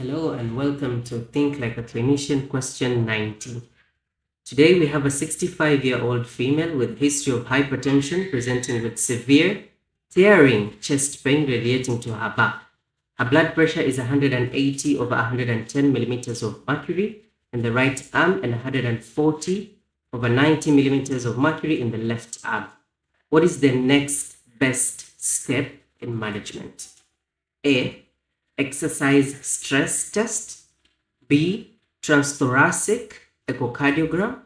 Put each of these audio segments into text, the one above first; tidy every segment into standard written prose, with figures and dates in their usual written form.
Hello and welcome to Think Like a Clinician question 90. Today we have a 65-year-old female with history of hypertension presenting with severe tearing chest pain radiating to her back. Her blood pressure is 180 over 110 millimeters of mercury in the right arm and 140 over 90 millimeters of mercury in the left arm. What is the next best step in management? A. Exercise stress test. B. Transthoracic echocardiogram.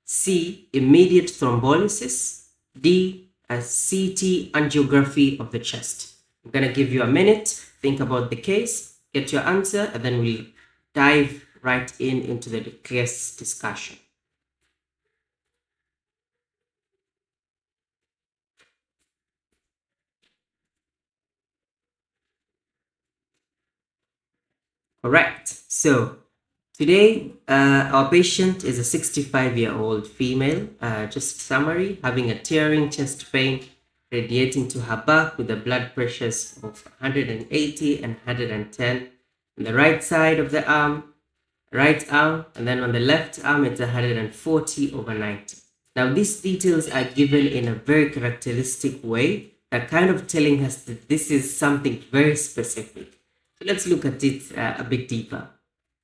C. Immediate thrombolysis. D. A CT angiography of the chest. I'm going to give you a minute. Think about the case, get your answer, and then we'll dive right into the case discussion. Correct. So today, our patient is a 65-year-old female, just summary, having a tearing chest pain radiating to her back with the blood pressures of 180 and 110 on the right side of the arm, right arm, and then on the left arm, it's 140 over 90. Now, these details are given in a very characteristic way, that kind of telling us that this is something very specific. So let's look at it a bit deeper.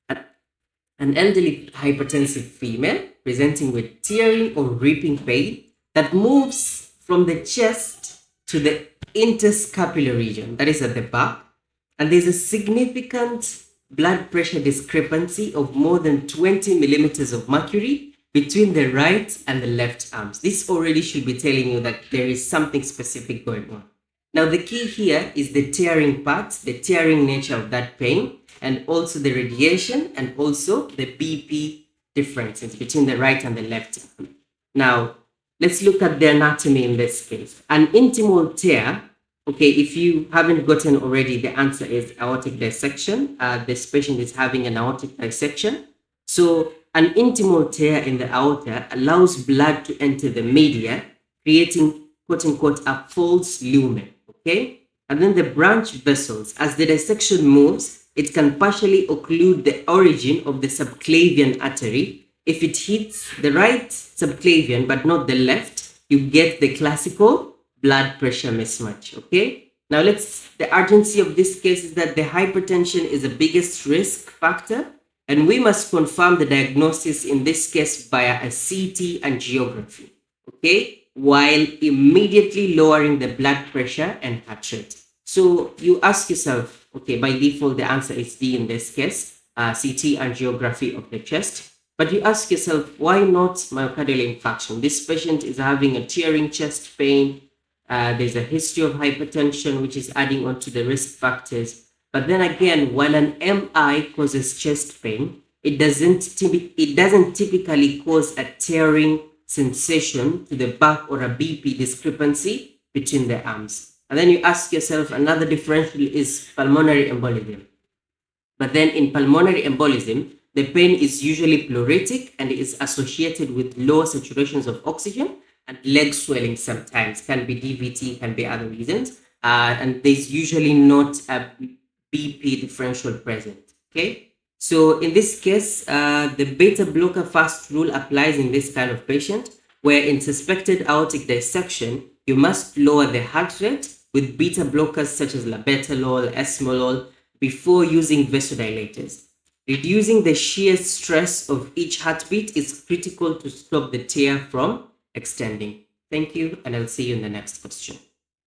An elderly hypertensive female presenting with tearing or ripping pain that moves from the chest to the interscapular region, that is at the back, and there's a significant blood pressure discrepancy of more than 20 millimeters of mercury between the right and the left arms. This already should be telling you that there is something specific going on. Now, the key here is the tearing part, the tearing nature of that pain, and also the radiation, and also the BP differences between the right and the left arm. Now, let's look at the anatomy in this case. An intimal tear, okay, if you haven't gotten already, the answer is aortic dissection. This patient is having an aortic dissection. So an intimal tear in the aorta allows blood to enter the media, creating quote-unquote a false lumen, okay? And then the branch vessels, as the dissection moves, it can partially occlude the origin of the subclavian artery. If it hits the right subclavian but not the left, you get the classical blood pressure mismatch, okay? Now the urgency of this case is that the hypertension is the biggest risk factor, and we must confirm the diagnosis in this case via a CT angiography, okay? While immediately lowering the blood pressure and heart rate. So you ask yourself, okay, by default, the answer is D in this case, CT angiography of the chest. But you ask yourself, why not myocardial infarction? This patient is having a tearing chest pain. There's a history of hypertension, which is adding on to the risk factors. But then again, while an MI causes chest pain, it doesn't typically cause a tearing sensation to the back or a BP discrepancy between the arms. And then you ask yourself, another differential is pulmonary embolism. But then in pulmonary embolism, the pain is usually pleuritic and is associated with low saturations of oxygen and leg swelling sometimes. Can be DVT, can be other reasons. And there's usually not a BP differential present, okay? So in this case, the beta blocker fast rule applies in this kind of patient, where in suspected aortic dissection, you must lower the heart rate with beta blockers such as labetalol, esmolol, before using vasodilators. Reducing the shear stress of each heartbeat is critical to stop the tear from extending. Thank you, and I'll see you in the next question.